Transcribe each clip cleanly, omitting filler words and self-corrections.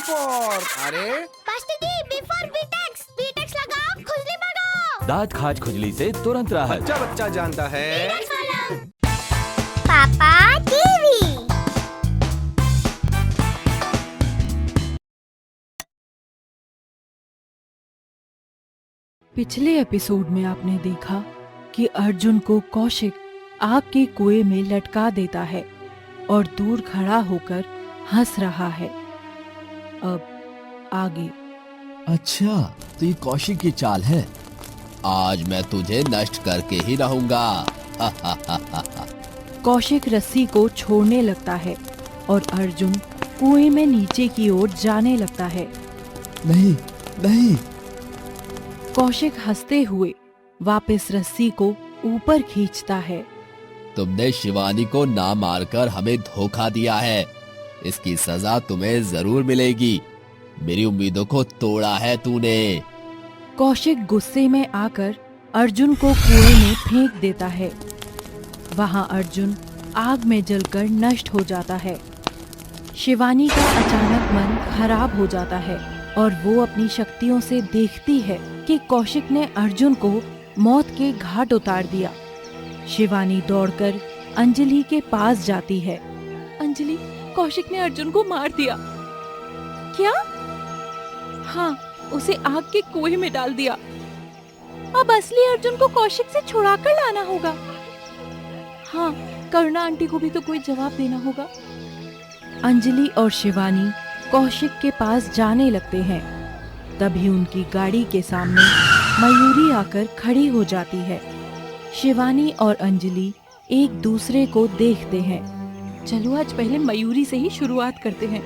For. अरे B takes लगाओ, खुजली भगाओ। दांत खाज खुजली से तुरंत राहत। बच्चा बच्चा जानता है। पापा टीवी। पिछले एपिसोड में आपने देखा कि अर्जुन को कौशिक आग के कुएं में लटका देता है और दूर खड़ा होकर हंस रहा है। अब आगे। अच्छा, तो ये कौशिक की चाल है। आज मैं तुझे नष्ट करके ही रहूंगा। कौशिक रस्सी को छोड़ने लगता है और अर्जुन कुएं में नीचे की ओर जाने लगता है। नहीं नहीं। कौशिक हंसते हुए वापस रस्सी को ऊपर खींचता है। तुमने शिवानी को ना मारकर हमें धोखा दिया है। इसकी सजा तुम्हें जरूर मिलेगी। मेरी उम्मीदों को तोड़ा है तूने। कौशिक गुस्से में आकर अर्जुन को कुएं में फेंक देता है। वहां अर्जुन आग में जलकर नष्ट हो जाता है। शिवानी का अचानक मन खराब हो जाता है और वो अपनी शक्तियों से देखती है कि कौशिक ने अर्जुन को मौत के घाट उतार दिया। शिवानी दौड़कर अंजलि के पास जाती है। अंजलि, कौशिक ने अर्जुन को मार दिया। क्या? हाँ, उसे आग के कुएं में डाल दिया। अब असली अर्जुन को कौशिक से छुड़ाकर लाना होगा। हाँ, करुणा आंटी को भी तो कोई जवाब देना होगा। अंजलि और शिवानी कौशिक के पास जाने लगते हैं। तभी उनकी गाड़ी के सामने मयूरी आकर खड़ी हो जाती है। शिवानी और अंजलि एक दूसरे को देखते हैं। चलो आज पहले मयूरी से ही शुरुआत करते हैं।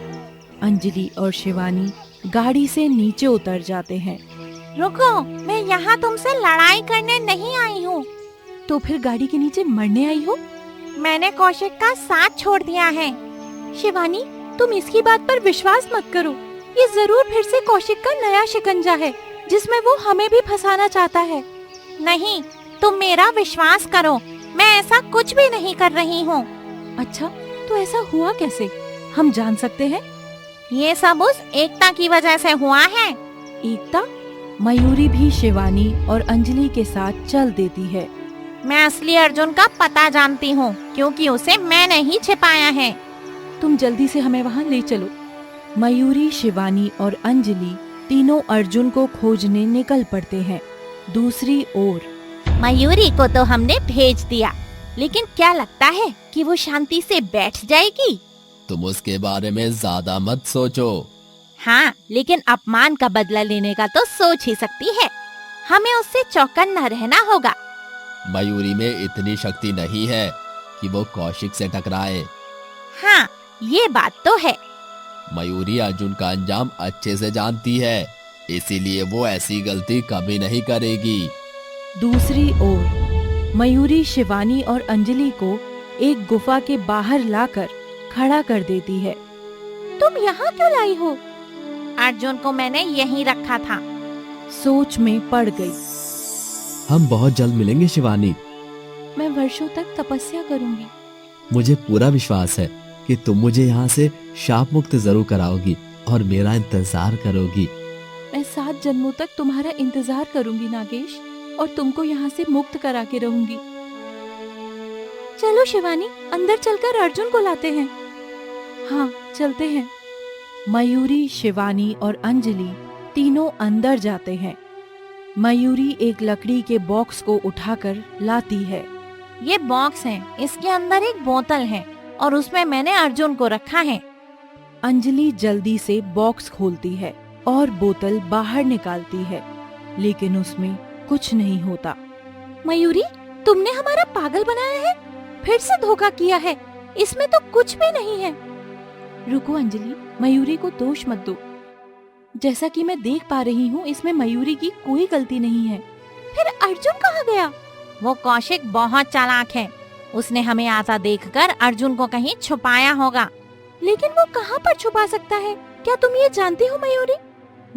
अंजलि और शिवानी गाड़ी से नीचे उतर जाते हैं। रुको, मैं यहाँ तुमसे लड़ाई करने नहीं आई हूँ। तो फिर गाड़ी के नीचे मरने आई हो? मैंने कौशिक का साथ छोड़ दिया है। शिवानी, तुम इसकी बात पर विश्वास मत करो। ये जरूर फिर से कौशिक का नया शिकंजा है जिसमें वो हमें भी फंसाना चाहता है। नहीं, तुम मेरा विश्वास करो, मैं ऐसा कुछ भी नहीं कर रही हूँ। अच्छा, तो ऐसा हुआ कैसे? हम जान सकते हैं? ये सब उस एकता की वजह से हुआ है। एकता? मयूरी भी शिवानी और अंजलि के साथ चल देती है। मैं असली अर्जुन का पता जानती हूँ क्योंकि उसे मैंने ही छिपाया है। तुम जल्दी से हमें वहाँ ले चलो। मयूरी, शिवानी और अंजलि तीनों अर्जुन को खोजने निकल पड़ते हैं। दूसरी ओर मयूरी को तो हमने भेज दिया, लेकिन क्या लगता है कि वो शांति से बैठ जाएगी? तुम उसके बारे में ज्यादा मत सोचो। हाँ, लेकिन अपमान का बदला लेने का तो सोच ही सकती है। हमें उससे चौकन्ना रहना होगा। मयूरी में इतनी शक्ति नहीं है कि वो कौशिक से टकराए। हाँ, ये बात तो है। मयूरी अर्जुन का अंजाम अच्छे से जानती है, इसीलिए वो ऐसी गलती कभी नहीं करेगी। दूसरी ओर मयूरी शिवानी और अंजलि को एक गुफा के बाहर लाकर खड़ा कर देती है। तुम यहाँ क्यों लाई हो? अर्जुन को मैंने यहीं रखा था। सोच में पड़ गई। हम बहुत जल्द मिलेंगे शिवानी। मैं वर्षों तक तपस्या करूंगी। मुझे पूरा विश्वास है कि तुम मुझे यहाँ से शाप मुक्त जरूर कराओगी और मेरा इंतजार करोगी। मैं 7 जन्मों तक तुम्हारा इंतजार करूंगी नागेश, और तुमको यहाँ से मुक्त करा के रहूंगी। चलो शिवानी, अंदर चलकर अर्जुन को लाते हैं। हाँ, चलते हैं। मयूरी, शिवानी और अंजलि तीनों अंदर जाते हैं। मयूरी एक लकड़ी के बॉक्स को उठाकर लाती है। ये बॉक्स है, इसके अंदर एक बोतल है और उसमें मैंने अर्जुन को रखा है। अंजलि जल्दी से बॉक्स खोलती है और बोतल बाहर निकालती है, लेकिन उसमें कुछ नहीं होता। मयूरी, तुमने हमारा पागल बनाया है, फिर से धोखा किया है। इसमें तो कुछ भी नहीं है। रुको अंजलि, मयूरी को दोष मत दो। जैसा कि मैं देख पा रही हूँ, इसमें मयूरी की कोई गलती नहीं है। फिर अर्जुन कहाँ गया? वो कौशिक बहुत चालाक है। उसने हमें आता देखकर अर्जुन को कहीं छुपाया होगा। लेकिन वो कहाँ पर छुपा सकता है? क्या तुम ये जानती हो मयूरी?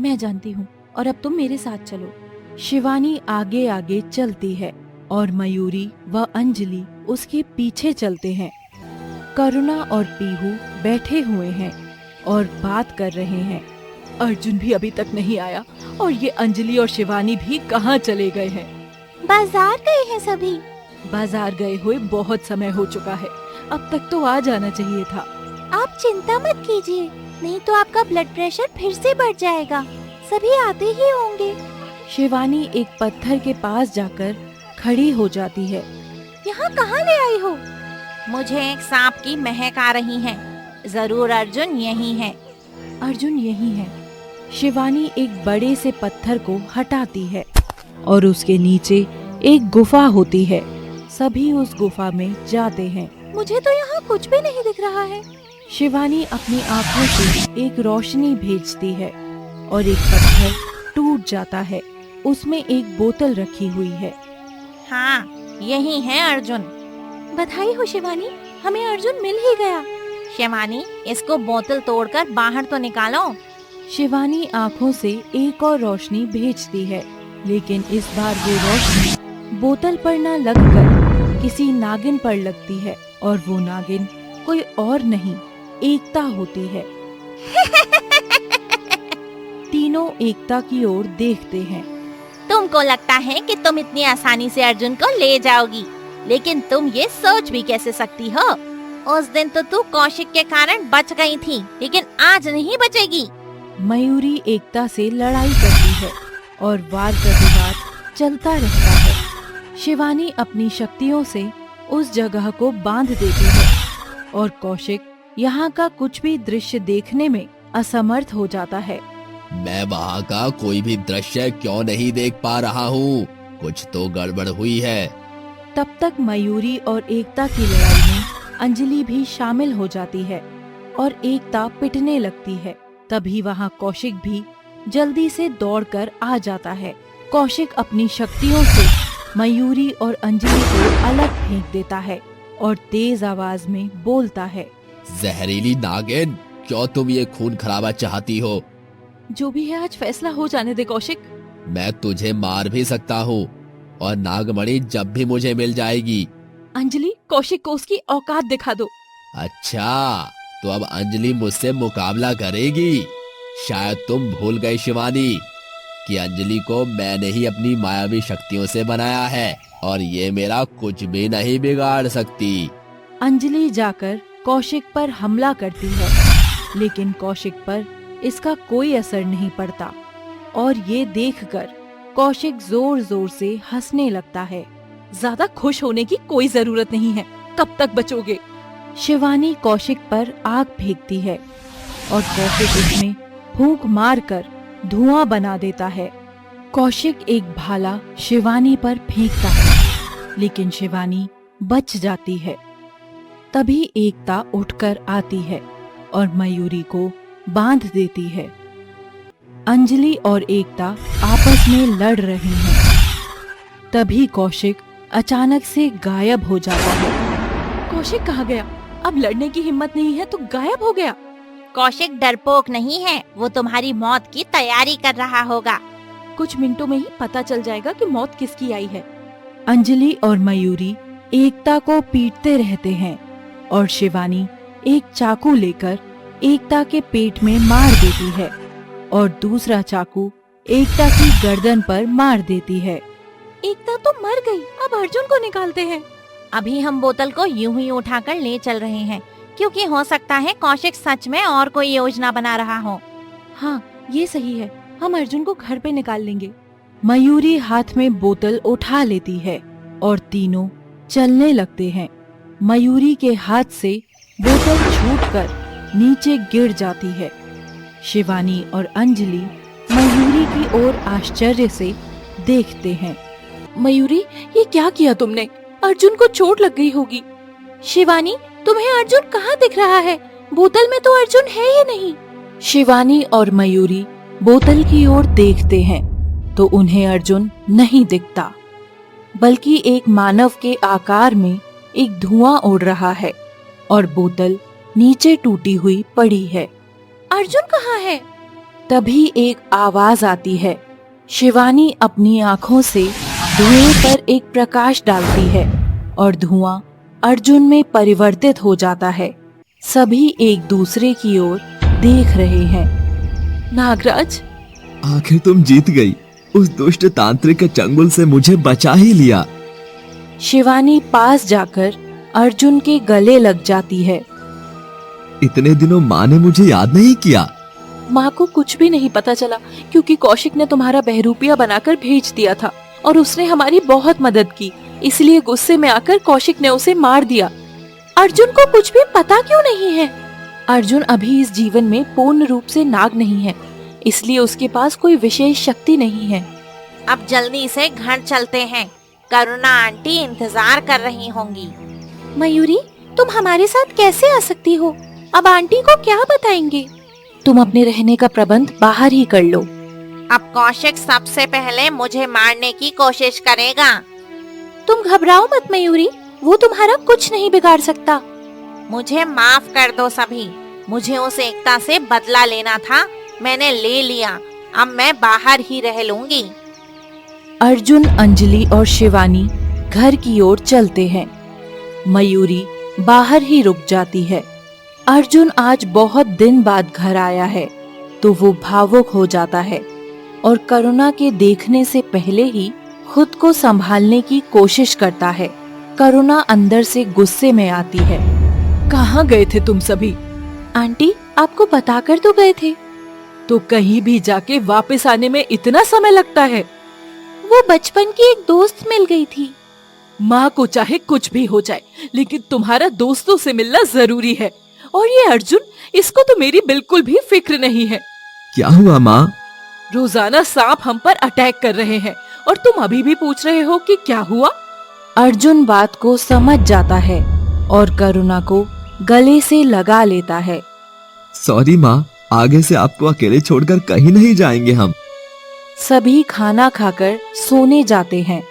मैं जानती हूँ, और अब तुम मेरे साथ चलो। शिवानी आगे आगे चलती है और मयूरी व अंजलि उसके पीछे चलते हैं। करुणा और पीहू बैठे हुए हैं। और बात कर रहे हैं। अर्जुन भी अभी तक नहीं आया और ये अंजलि और शिवानी भी कहाँ चले गए हैं? बाजार गए हैं सभी। बाजार गए हुए बहुत समय हो चुका है, अब तक तो आ जाना चाहिए था। आप चिंता मत कीजिए, नहीं तो आपका ब्लड प्रेशर फिर से बढ़ जाएगा। सभी आते ही होंगे। शिवानी एक पत्थर के पास जाकर खड़ी हो जाती है। यहाँ कहाँ ले आई हो? मुझे एक सांप की महक आ रही है। जरूर अर्जुन यही है। अर्जुन यही है। शिवानी एक बड़े से पत्थर को हटाती है और उसके नीचे एक गुफा होती है। सभी उस गुफा में जाते हैं। मुझे तो यहाँ कुछ भी नहीं दिख रहा है। शिवानी अपनी आंखों से एक रोशनी भेजती है और एक पत्थर टूट जाता है। उसमें एक बोतल रखी हुई है। हाँ, यही है अर्जुन। बधाई हो शिवानी, हमें अर्जुन मिल ही गया। शिवानी, इसको बोतल तोड़कर बाहर तो निकालो। शिवानी आंखों से एक और रोशनी भेजती है, लेकिन इस बार वो रोशनी बोतल पर न लगकर किसी नागिन पर लगती है और वो नागिन कोई और नहीं, एकता होती है। तीनों एकता की ओर देखते हैं। तुमको लगता है कि तुम इतनी आसानी से अर्जुन को ले जाओगी, लेकिन तुम ये सोच भी कैसे सकती हो? उस दिन तो तू कौशिक के कारण बच गई थी, लेकिन आज नहीं बचेगी। मयूरी एकता से लड़ाई करती है और वार प्रतिवाद चलता रहता है। शिवानी अपनी शक्तियों से उस जगह को बांध देती है और कौशिक यहाँ का कुछ भी दृश्य देखने में असमर्थ हो जाता है। मैं वहाँ का कोई भी दृश्य क्यों नहीं देख पा रहा हूँ? कुछ तो गड़बड़ हुई है। तब तक मयूरी और एकता की लड़ाई में अंजलि भी शामिल हो जाती है और एकता पिटने लगती है। तभी वहाँ कौशिक भी जल्दी से दौड़कर आ जाता है। कौशिक अपनी शक्तियों से मयूरी और अंजलि को अलग फेंक देता है और तेज आवाज में बोलता है, जहरीली नागिन, क्यों तुम ये खून खराबा चाहती हो? जो भी है आज फैसला हो जाने दे कौशिक। मैं तुझे मार भी सकता हूँ और नागमणि जब भी मुझे मिल जाएगी। अंजलि, कौशिक को उसकी औकात दिखा दो। अच्छा, तो अब अंजलि मुझसे मुकाबला करेगी? शायद तुम भूल गए शिवानी कि अंजलि को मैंने ही अपनी मायावी शक्तियों से बनाया है और ये मेरा कुछ भी नहीं बिगाड़ सकती। अंजलि जाकर कौशिक पर हमला करती है, लेकिन कौशिक पर इसका कोई असर नहीं पड़ता और ये देखकर कौशिक जोर जोर से हंसने लगता है। ज्यादा खुश होने की कोई जरूरत नहीं है, कब तक बचोगे? शिवानी कौशिक पर आग फेंकती है और कौशिक उसमें फूंक मारकर धुआं बना देता है। कौशिक एक भाला शिवानी पर फेंकता है, लेकिन शिवानी बच जाती है। तभी एकता उठकर आती है और मयूरी को बांध देती है। अंजलि और एकता आपस में लड़ रही हैं। तभी कौशिक अचानक से गायब हो जाता है। कौशिक कहाँ गया? अब लड़ने की हिम्मत नहीं है तो गायब हो गया। कौशिक डरपोक नहीं है, वो तुम्हारी मौत की तैयारी कर रहा होगा। कुछ मिनटों में ही पता चल जाएगा कि मौत किसकी आई है। अंजलि और मयूरी एकता को पीटते रहते हैं और शिवानी एक चाकू लेकर एकता के पेट में मार देती है और दूसरा चाकू एकता की गर्दन पर मार देती है। एकता तो मर गई, अब अर्जुन को निकालते हैं। अभी हम बोतल को यूं ही उठाकर ले चल रहे हैं, क्योंकि हो सकता है कौशिक सच में और कोई योजना बना रहा हो। हाँ, ये सही है, हम अर्जुन को घर पे निकाल लेंगे। मयूरी हाथ में बोतल उठा लेती है और तीनों चलने लगते हैं। मयूरी के हाथ से बोतल छूटकर नीचे गिर जाती है। शिवानी और अंजलि मयूरी की ओर आश्चर्य से देखते हैं। मयूरी, ये क्या किया तुमने? अर्जुन को चोट लग गई होगी। शिवानी, तुम्हें अर्जुन कहाँ दिख रहा है? बोतल में तो अर्जुन है ही नहीं। शिवानी और मयूरी बोतल की ओर देखते हैं तो उन्हें अर्जुन नहीं दिखता, बल्कि एक मानव के आकार में एक धुआं उड़ रहा है और बोतल नीचे टूटी हुई पड़ी है। अर्जुन कहाँ है? तभी एक आवाज आती है। शिवानी अपनी आंखों से धुएं पर एक प्रकाश डालती है और धुआं अर्जुन में परिवर्तित हो जाता है। सभी एक दूसरे की ओर देख रहे हैं। नागराज, आखिर तुम जीत गई। उस दुष्ट तांत्रिक के चंगुल से मुझे बचा ही लिया। शिवानी पास जाकर अर्जुन के गले लग जाती है। इतने दिनों माँ ने मुझे याद नहीं किया। माँ को कुछ भी नहीं पता चला क्योंकि कौशिक ने तुम्हारा बहरूपिया बनाकर भेज दिया था और उसने हमारी बहुत मदद की। इसलिए गुस्से में आकर कौशिक ने उसे मार दिया। अर्जुन को कुछ भी पता क्यों नहीं है? अर्जुन अभी इस जीवन में पूर्ण रूप से नाग नहीं है, इसलिए उसके पास कोई विशेष शक्ति नहीं है। अब जल्दी से घर चलते हैं, करुणा आंटी इंतजार कर रही होंगी। मयूरी, तुम हमारे साथ कैसे आ सकती हो? अब आंटी को क्या बताएंगे? तुम अपने रहने का प्रबंध बाहर ही कर लो। अब कौशिक सबसे पहले मुझे मारने की कोशिश करेगा। तुम घबराओ मत मयूरी, वो तुम्हारा कुछ नहीं बिगाड़ सकता। मुझे माफ कर दो सभी, मुझे उस एकता से बदला लेना था, मैंने ले लिया। अब मैं बाहर ही रह लूंगी। अर्जुन, अंजलि और शिवानी घर की ओर चलते हैं। मयूरी बाहर ही रुक जाती है। अर्जुन आज बहुत दिन बाद घर आया है तो वो भावुक हो जाता है और करुणा के देखने से पहले ही खुद को संभालने की कोशिश करता है। करुणा अंदर से गुस्से में आती है। कहाँ गए थे तुम सभी? आंटी, आपको बताकर तो गए थे। तो कहीं भी जाके वापस आने में इतना समय लगता है? वो बचपन की एक दोस्त मिल गई थी। माँ को चाहे कुछ भी हो जाए, लेकिन तुम्हारा दोस्तों से मिलना जरूरी है। और ये अर्जुन, इसको तो मेरी बिल्कुल भी फिक्र नहीं है। क्या हुआ माँ? रोजाना सांप हम पर अटैक कर रहे हैं और तुम अभी भी पूछ रहे हो कि क्या हुआ? अर्जुन बात को समझ जाता है और करुणा को गले से लगा लेता है। सॉरी माँ, आगे से आपको अकेले छोड़कर कहीं नहीं जाएंगे हम। सभी खाना खाकर सोने जाते हैं।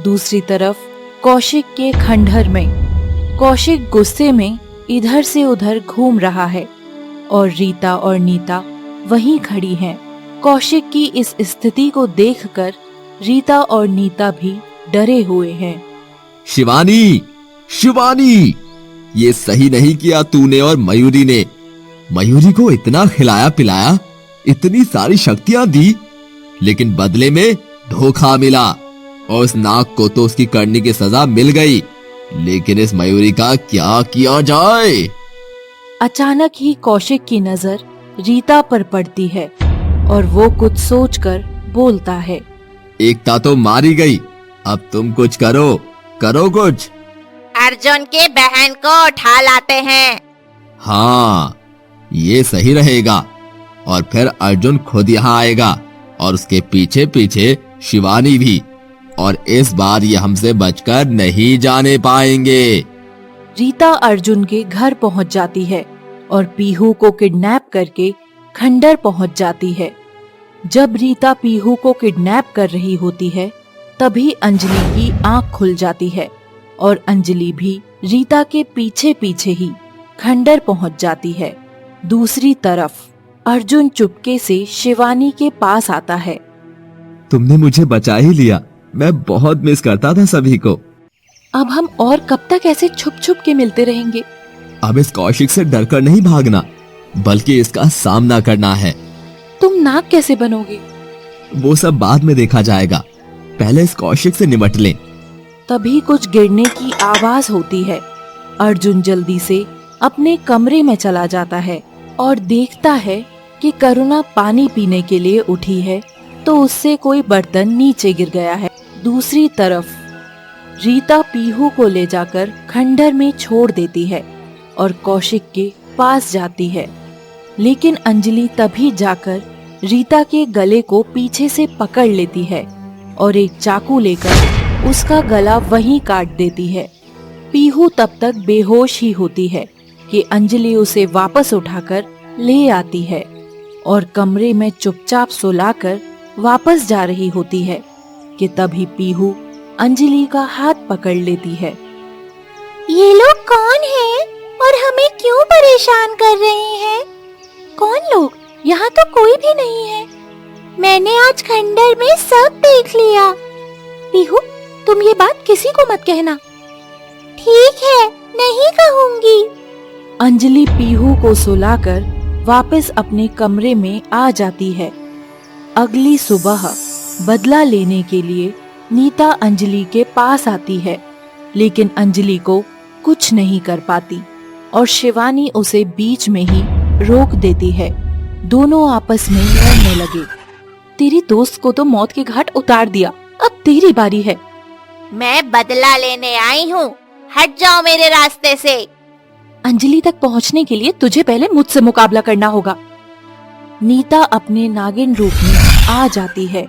दूसरी तरफ कौशिक के खंडहर में कौशिक गुस्से में इधर से उधर घूम रहा है और रीता और नीता वहीं खड़ी हैं। कौशिक की इस स्थिति को देखकर रीता और नीता भी डरे हुए हैं। शिवानी, शिवानी, ये सही नहीं किया तूने और मयूरी ने। मयूरी को इतना खिलाया पिलाया, इतनी सारी शक्तियां दी, लेकिन बदले में धोखा मिला। और उस नाग को तो उसकी करने की सजा मिल गई, लेकिन इस मयूरी का क्या किया जाए? अचानक ही कौशिक की नजर रीता पर पड़ती है और वो कुछ सोचकर बोलता है। एकता तो मारी गई, अब तुम कुछ करो, करो कुछ। अर्जुन की बहन को उठा लाते हैं। हाँ, ये सही रहेगा। और फिर अर्जुन खुद यहाँ आएगा और उसके पीछे पीछे शिवानी भी, और इस बार ये हमसे बचकर नहीं जाने पाएंगे। रीता अर्जुन के घर पहुंच जाती है और पीहू को किडनैप करके खंडर पहुंच जाती है। जब रीता पीहू को किडनैप कर रही होती है, तभी अंजलि की आंख खुल जाती है और अंजलि भी रीता के पीछे पीछे ही खंडर पहुंच जाती है। दूसरी तरफ अर्जुन चुपके से शिवानी के पास आता है। तुमने मुझे बचा ही लिया, मैं बहुत मिस करता था सभी को। अब हम और कब तक ऐसे छुप छुप के मिलते रहेंगे? अब इस कौशिक से डरकर नहीं भागना, बल्कि इसका सामना करना है। तुम नाग कैसे बनोगे? वो सब बाद में देखा जाएगा, पहले इस कौशिक से निपट लें। तभी कुछ गिरने की आवाज होती है। अर्जुन जल्दी से अपने कमरे में चला जाता है और देखता है कि करुणा पानी पीने के लिए उठी है तो उससे कोई बर्तन नीचे गिर गया है। दूसरी तरफ रीता पीहू को ले जाकर खंडर में छोड़ देती है और कौशिक के पास जाती है, लेकिन अंजलि तभी जाकर रीता के गले को पीछे से पकड़ लेती है और एक चाकू लेकर उसका गला वहीं काट देती है। पीहू तब तक बेहोश ही होती है कि अंजलि उसे वापस उठाकर ले आती है और कमरे में चुपचाप सुलाकर वापस जा रही होती है कि तभी पीहू अंजलि का हाथ पकड़ लेती है। ये लोग कौन हैं और हमें क्यों परेशान कर रहे हैं? कौन लोग? यहाँ तो कोई भी नहीं है। मैंने आज खंडर में सब देख लिया। पीहू, तुम ये बात किसी को मत कहना। ठीक है, नहीं कहूँगी। अंजलि पीहू को सुलाकर वापस अपने कमरे में आ जाती है। अगली सुबह बदला लेने के लिए नीता अंजलि के पास आती है, लेकिन अंजलि को कुछ नहीं कर पाती और शिवानी उसे बीच में ही रोक देती है। दोनों आपस में लड़ने लगे। तेरी दोस्त को तो मौत के घाट उतार दिया, अब तेरी बारी है। मैं बदला लेने आई हूँ, हट जाओ मेरे रास्ते से। अंजलि तक पहुँचने के लिए तुझे पहले मुझसे मुकाबला करना होगा। नीता अपने नागिन रूप में आ जाती है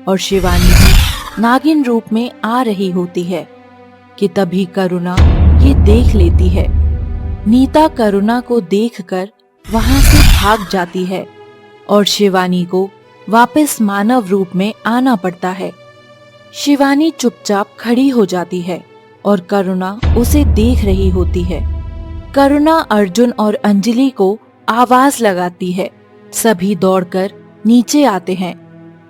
और शिवानी भी नागिन रूप में आ रही होती है कि तभी करुणा ये देख लेती है। नीता करुणा को देखकर वहां से भाग जाती है और शिवानी को वापस मानव रूप में आना पड़ता है। शिवानी चुपचाप खड़ी हो जाती है और करुणा उसे देख रही होती है। करुणा अर्जुन और अंजलि को आवाज लगाती है। सभी दौड़कर नीचे आते हैं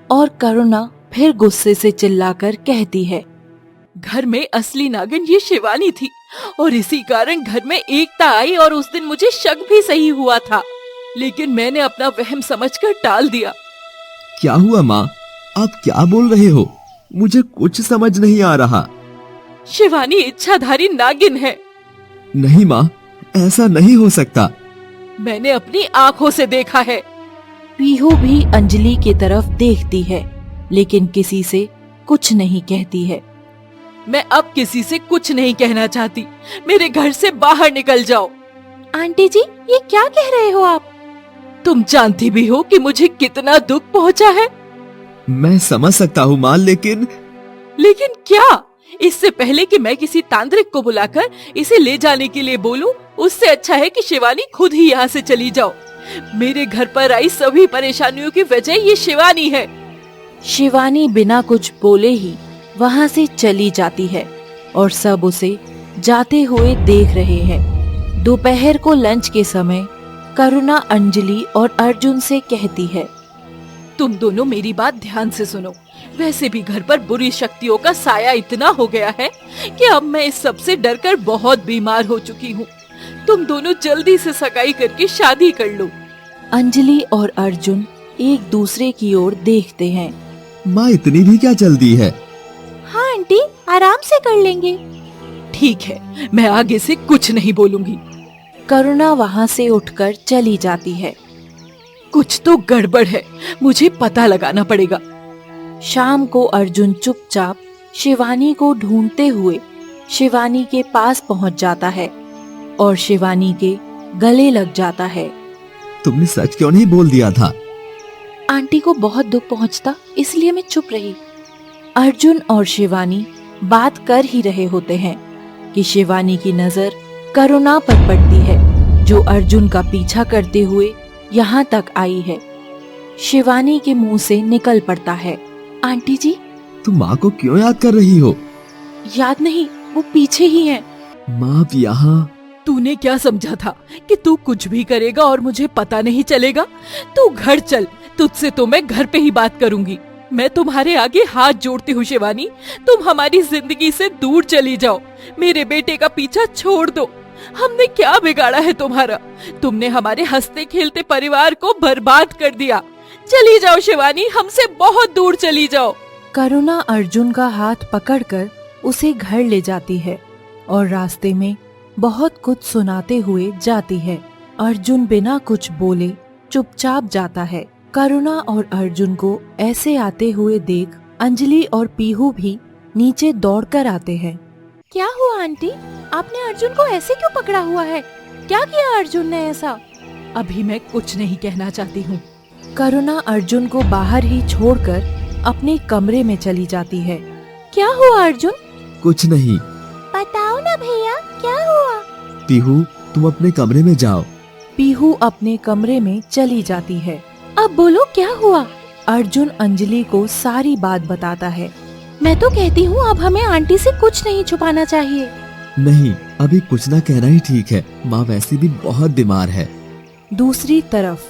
और करुणा फिर गुस्से से चिल्लाकर कहती है, घर में असली नागिन ये शिवानी थी और इसी कारण घर में एकता आई और उस दिन मुझे शक भी सही हुआ था, लेकिन मैंने अपना वहम समझकर टाल दिया। क्या हुआ माँ? आप क्या बोल रहे हो? मुझे कुछ समझ नहीं आ रहा। शिवानी इच्छाधारी नागिन है। नहीं माँ, ऐसा नहीं हो सकता। मैंने अपनी आँखों से देखा है। पीहू भी अंजलि की तरफ देखती है, लेकिन किसी से कुछ नहीं कहती है। मैं अब किसी से कुछ नहीं कहना चाहती। मेरे घर से बाहर निकल जाओ। आंटी जी, ये क्या कह रहे हो आप? तुम जानती भी हो कि मुझे कितना दुख पहुंचा है। मैं समझ सकता हूँ माँ, लेकिन क्या? इससे पहले कि मैं किसी तांत्रिक को बुलाकर इसे ले जाने के लिए बोलूं, उससे अच्छा है कि शिवानी खुद ही यहाँ से चली जाओ। मेरे घर पर आई सभी परेशानियों की वजह ये शिवानी है। शिवानी बिना कुछ बोले ही वहाँ से चली जाती है और सब उसे जाते हुए देख रहे हैं। दोपहर को लंच के समय करुणा अंजलि और अर्जुन से कहती है, तुम दोनों मेरी बात ध्यान से सुनो। वैसे भी घर पर बुरी शक्तियों का साया इतना हो गया है कि अब मैं इस सब से डरकर बहुत बीमार हो चुकी हूँ। तुम दोनों जल्दी से सगाई करके शादी कर लो। अंजलि और अर्जुन एक दूसरे की ओर देखते हैं। माँ, इतनी भी क्या जल्दी है? हाँ आंटी, आराम से कर लेंगे। ठीक है, मैं आगे से कुछ नहीं बोलूंगी। करुणा वहाँ से उठकर चली जाती है। कुछ तो गड़बड़ है, मुझे पता लगाना पड़ेगा। शाम को अर्जुन चुपचाप शिवानी को ढूंढते हुए शिवानी के पास पहुँच जाता है और शिवानी के गले लग जाता है। तुमने सच क्यों नहीं बोल दिया था? आंटी को बहुत दुख पहुंचता, इसलिए मैं चुप रही। अर्जुन और शिवानी बात कर ही रहे होते हैं कि शिवानी की नजर करुणा पर पड़ती है, जो अर्जुन का पीछा करते हुए यहाँ तक आई है। शिवानी के मुंह से निकल पड़ता है, आंटी जी। तुम माँ को क्यों याद कर रही हो? याद नहीं, वो पीछे ही है। माँ, अब यहाँ तूने क्या समझा था कि तू कुछ भी करेगा और मुझे पता नहीं चलेगा? तू घर चल, तुझसे तो मैं घर पे ही बात करूंगी। मैं तुम्हारे आगे हाथ जोड़ती हूँ शिवानी, तुम हमारी जिंदगी से दूर चली जाओ। मेरे बेटे का पीछा छोड़ दो। हमने क्या बिगाड़ा है तुम्हारा? तुमने हमारे हंसते खेलते परिवार को बर्बाद कर दिया। चली जाओ शिवानी, हमसे बहुत दूर चली जाओ। करुणा अर्जुन का हाथ पकड़कर उसे घर ले जाती है और रास्ते में बहुत कुछ सुनाते हुए जाती है। अर्जुन बिना कुछ बोले चुपचाप जाता है। करुणा और अर्जुन को ऐसे आते हुए देख अंजलि और पीहू भी नीचे दौड़कर आते हैं। क्या हुआ आंटी? आपने अर्जुन को ऐसे क्यों पकड़ा हुआ है? क्या किया अर्जुन ने ऐसा? अभी मैं कुछ नहीं कहना चाहती हूँ। करुणा अर्जुन को बाहर ही छोड़कर अपने कमरे में चली जाती है। क्या हुआ अर्जुन? कुछ नहीं। बताओ ना भैया, क्या हुआ? पीहू, तुम अपने कमरे में जाओ। पीहू अपने कमरे में चली जाती है। अब बोलो क्या हुआ? अर्जुन अंजलि को सारी बात बताता है। मैं तो कहती हूँ अब हमें आंटी से कुछ नहीं छुपाना चाहिए। नहीं, अभी कुछ ना कहना ही ठीक है। माँ वैसे भी बहुत बीमार है। दूसरी तरफ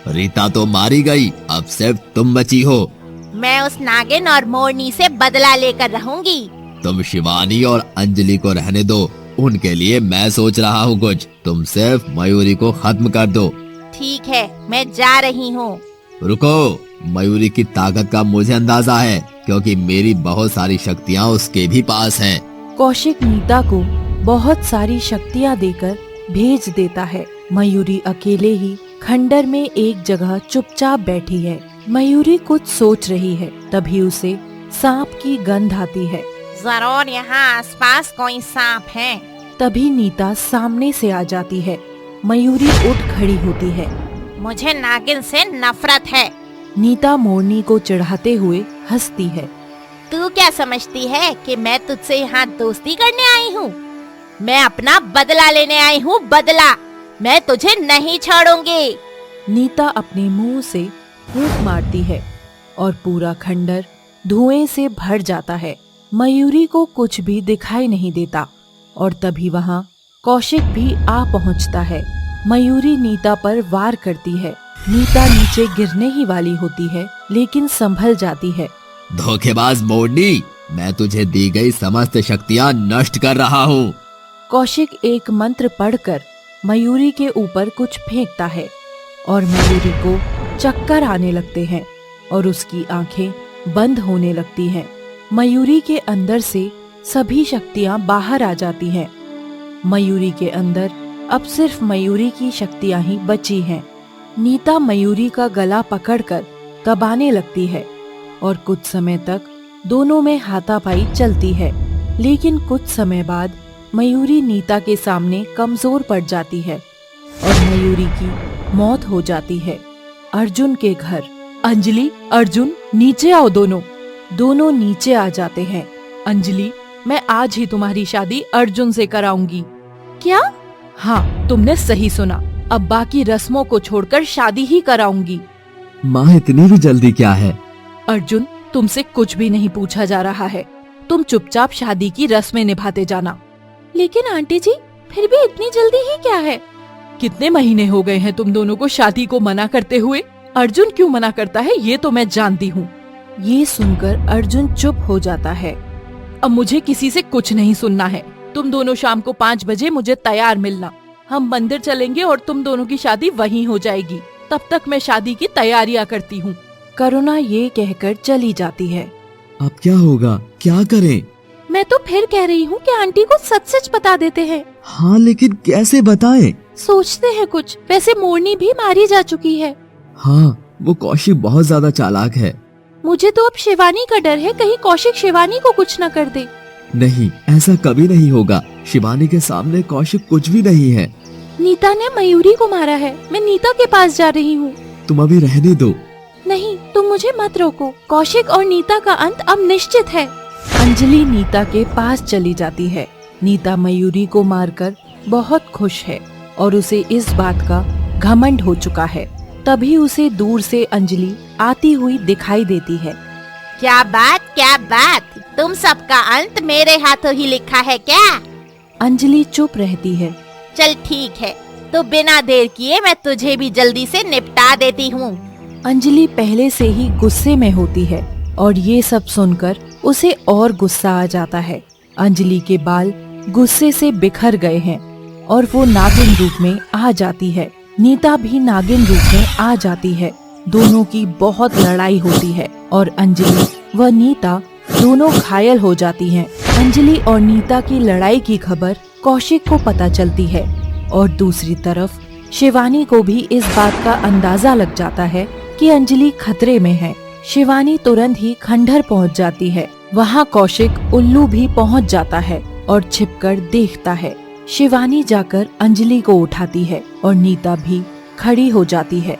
रीता तो मारी गई, अब सिर्फ तुम बची हो। मैं उस नागिन और मोरनी से बदला लेकर रहूंगी। तुम शिवानी और अंजलि को रहने दो, उनके लिए मैं सोच रहा हूँ कुछ। तुम सिर्फ मयूरी को खत्म कर दो। ठीक है, मैं जा रही हूँ। रुको, मयूरी की ताकत का मुझे अंदाजा है, क्योंकि मेरी बहुत सारी शक्तियाँ उसके भी पास हैं। कौशिक नीता को बहुत सारी शक्तियाँ देकर भेज देता है। मयूरी अकेले ही खंडर में एक जगह चुपचाप बैठी है। मयूरी कुछ सोच रही है, तभी उसे सांप की गंध आती है। जरूर यहाँ आसपास कोई सांप है। तभी नीता सामने से आ जाती है। मयूरी उठ खड़ी होती है। मुझे नागिन से नफरत है। नीता मोरनी को चढ़ाते हुए हंसती है। तू क्या समझती है कि मैं तुझसे यहाँ दोस्ती करने आई हूँ? मैं अपना बदला लेने आई हूँ, बदला। मैं तुझे नहीं छोड़ूंगी। नीता अपने मुंह से फूंक मारती है और पूरा खंडर धुएं से भर जाता है। मयूरी को कुछ भी दिखाई नहीं देता और तभी वहाँ कौशिक भी आ पहुँचता है। मयूरी नीता पर वार करती है। नीता नीचे गिरने ही वाली होती है, लेकिन संभल जाती है। धोखेबाज मोरनी, मैं तुझे दी गई समस्त शक्तियाँ नष्ट कर रहा हूँ। कौशिक एक मंत्र पढ़कर मयूरी के ऊपर कुछ फेंकता है और मयूरी को चक्कर आने लगते हैं और उसकी आंखें बंद होने लगती हैं। मयूरी के अंदर से सभी शक्तियाँ बाहर आ जाती हैं। मयूरी के अंदर अब सिर्फ मयूरी की शक्तियाँ ही बची हैं। नीता मयूरी का गला पकड़कर दबाने लगती है और कुछ समय तक दोनों में हाथापाई चलती है, लेकिन कुछ समय बाद मयूरी नीता के सामने कमजोर पड़ जाती है और मयूरी की मौत हो जाती है। अर्जुन के घर। अंजलि, अर्जुन, नीचे आओ। दोनों नीचे आ जाते हैं। अंजलि, मैं आज ही तुम्हारी शादी अर्जुन से कराऊंगी। क्या? हाँ, तुमने सही सुना। अब बाकी रस्मों को छोड़कर शादी ही कराऊंगी। माँ, इतनी भी जल्दी क्या है? अर्जुन, तुमसे कुछ भी नहीं पूछा जा रहा है। तुम चुपचाप शादी की रस्में निभाते जाना। लेकिन आंटी जी, फिर भी इतनी जल्दी ही क्या है? कितने महीने हो गए हैं तुम दोनों को शादी को मना करते हुए? अर्जुन क्यों मना करता है ये तो मैं जानती हूँ। ये सुनकर अर्जुन चुप हो जाता है। अब मुझे किसी से कुछ नहीं सुनना है। तुम दोनों शाम को 5 बजे मुझे तैयार मिलना। हम मंदिर चलेंगे और तुम दोनों की शादी वहीं हो जाएगी। तब तक मैं शादी की तैयारियां करती हूँ। करुणा ये कहकर चली जाती है। अब क्या होगा? क्या करें? मैं तो फिर कह रही हूँ कि आंटी को सच सच बता देते हैं। हाँ, लेकिन कैसे बताएं? सोचते हैं कुछ। वैसे मोरनी भी मारी जा चुकी है। हाँ, वो कौशिक बहुत ज्यादा चालाक है। मुझे तो अब शिवानी का डर है, कहीं कौशिक शिवानी को कुछ न कर दे। नहीं, ऐसा कभी नहीं होगा। शिवानी के सामने कौशिक कुछ भी नहीं है। नीता ने मयूरी को मारा है। मैं नीता के पास जा रही हूँ। तुम अभी रहने दो। नहीं, तुम मुझे मत रोको। कौशिक और नीता का अंत अब निश्चित है। अंजलि नीता के पास चली जाती है। नीता मयूरी को मारकर बहुत खुश है और उसे इस बात का घमंड हो चुका है। तभी उसे दूर से अंजलि आती हुई दिखाई देती है। क्या बात, क्या बात, तुम सबका अंत मेरे हाथों ही लिखा है क्या? अंजलि चुप रहती है। चल ठीक है, तो बिना देर किए मैं तुझे भी जल्दी से निपटा देती हूँ। अंजलि पहले से ही गुस्से में होती है और ये सब सुनकर उसे और गुस्सा आ जाता है। अंजलि के बाल गुस्से से बिखर गए हैं और वो नागिन रूप में आ जाती है। नीता भी नागिन रूप में आ जाती है। दोनों की बहुत लड़ाई होती है और अंजलि व नीता दोनों घायल हो जाती हैं। अंजलि और नीता की लड़ाई की खबर कौशिक को पता चलती है और दूसरी तरफ शिवानी को भी इस बात का अंदाजा लग जाता है कि अंजलि खतरे में है। शिवानी तुरंत ही खंडहर पहुंच जाती है। वहां कौशिक उल्लू भी पहुंच जाता है और छिपकर देखता है। शिवानी जाकर अंजलि को उठाती है और नीता भी खड़ी हो जाती है।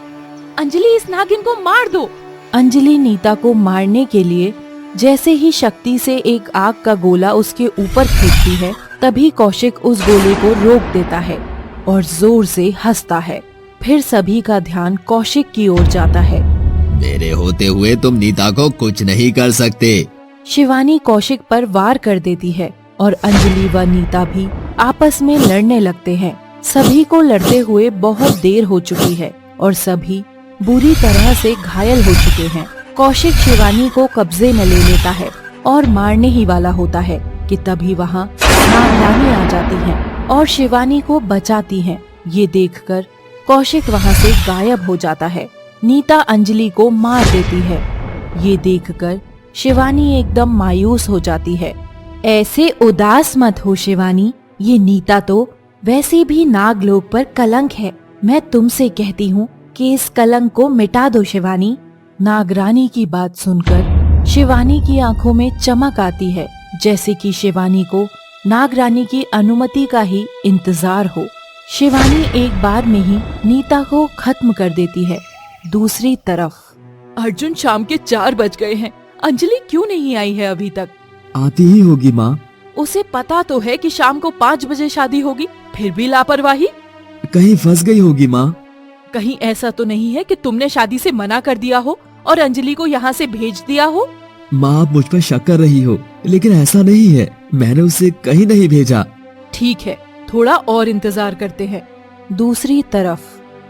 अंजलि, इस नागिन को मार दो। अंजलि नीता को मारने के लिए जैसे ही शक्ति से एक आग का गोला उसके ऊपर फेंकती है, तभी कौशिक उस गोले को रोक देता है और जोर से हंसता है। फिर सभी का ध्यान कौशिक की ओर जाता है। मेरे होते हुए तुम नीता को कुछ नहीं कर सकते। शिवानी कौशिक पर वार कर देती है और अंजलि व नीता भी आपस में लड़ने लगते हैं। सभी को लड़ते हुए बहुत देर हो चुकी है और सभी बुरी तरह से घायल हो चुके हैं। कौशिक शिवानी को कब्जे में ले लेता है और मारने ही वाला होता है कि तभी वहाँ नागरानी आ जाती हैं और शिवानी को बचाती हैं। ये देखकर कौशिक वहाँ से गायब हो जाता है। नीता अंजलि को मार देती है। ये देखकर शिवानी एकदम मायूस हो जाती है। ऐसे उदास मत हो शिवानी, ये नीता तो वैसे भी नागलोक पर कलंक है। मैं तुमसे कहती हूँ कि इस कलंक को मिटा दो शिवानी। नागरानी की बात सुनकर शिवानी की आंखों में चमक आती है, जैसे कि शिवानी को नागरानी की अनुमति का ही इंतजार हो। शिवानी एक बार में ही नीता को खत्म कर देती है। दूसरी तरफ अर्जुन, शाम के 4 बज गए हैं, अंजलि क्यों नहीं आई है अभी तक? आती ही होगी माँ। उसे पता तो है कि शाम को 5 बजे शादी होगी, फिर भी लापरवाही। कहीं फंस गई होगी माँ। कहीं ऐसा तो नहीं है कि तुमने शादी से मना कर दिया हो और अंजलि को यहाँ से भेज दिया हो? माँ, आप मुझ पर शक कर रही हो, लेकिन ऐसा नहीं है। मैंने उसे कहीं नहीं भेजा। ठीक है, थोड़ा और इंतजार करते हैं। दूसरी तरफ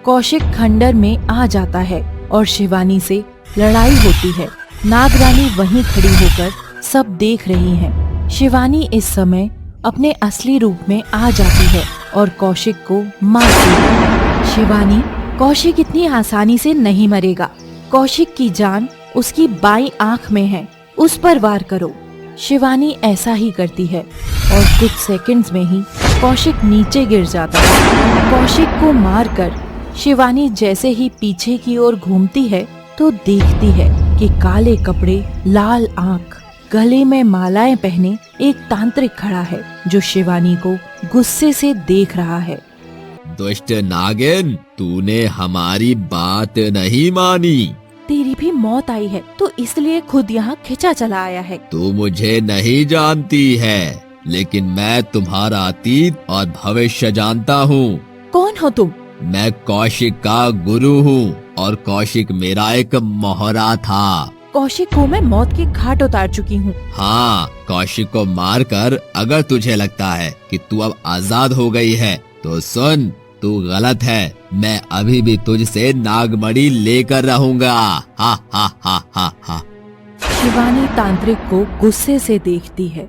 कौशिक खंडर में आ जाता है और शिवानी से लड़ाई होती है। नागरानी वहीं खड़ी होकर सब देख रही हैं। शिवानी इस समय अपने असली रूप में आ जाती है और कौशिक को मारती है। शिवानी, कौशिक इतनी आसानी से नहीं मरेगा। कौशिक की जान उसकी बाईं आंख में है, उस पर वार करो। शिवानी ऐसा ही करती है और कुछ सेकंड्स में ही कौशिक नीचे गिर जाता है। कौशिक को मारकर शिवानी जैसे ही पीछे की ओर घूमती है तो देखती है कि काले कपड़े, लाल आंख, गले में मालाएं पहने एक तांत्रिक खड़ा है जो शिवानी को गुस्से से देख रहा है। दुष्ट नागिन, तूने हमारी बात नहीं मानी। तेरी भी मौत आई है तो इसलिए खुद यहाँ खिंचा चला आया है। तू मुझे नहीं जानती है, लेकिन मैं तुम्हारा अतीत और भविष्य जानता हूँ। कौन हो तुम? मैं कौशिक का गुरु हूँ और कौशिक मेरा एक मोहरा था। कौशिक को मैं मौत के घाट उतार चुकी हूँ। हाँ, कौशिक को मारकर अगर तुझे लगता है कि तू अब आजाद हो गई है तो सुन, तू गलत है। मैं अभी भी तुझसे नागमणि लेकर रहूंगा। हा हा हा हा हा। शिवानी तांत्रिक को गुस्से से देखती है।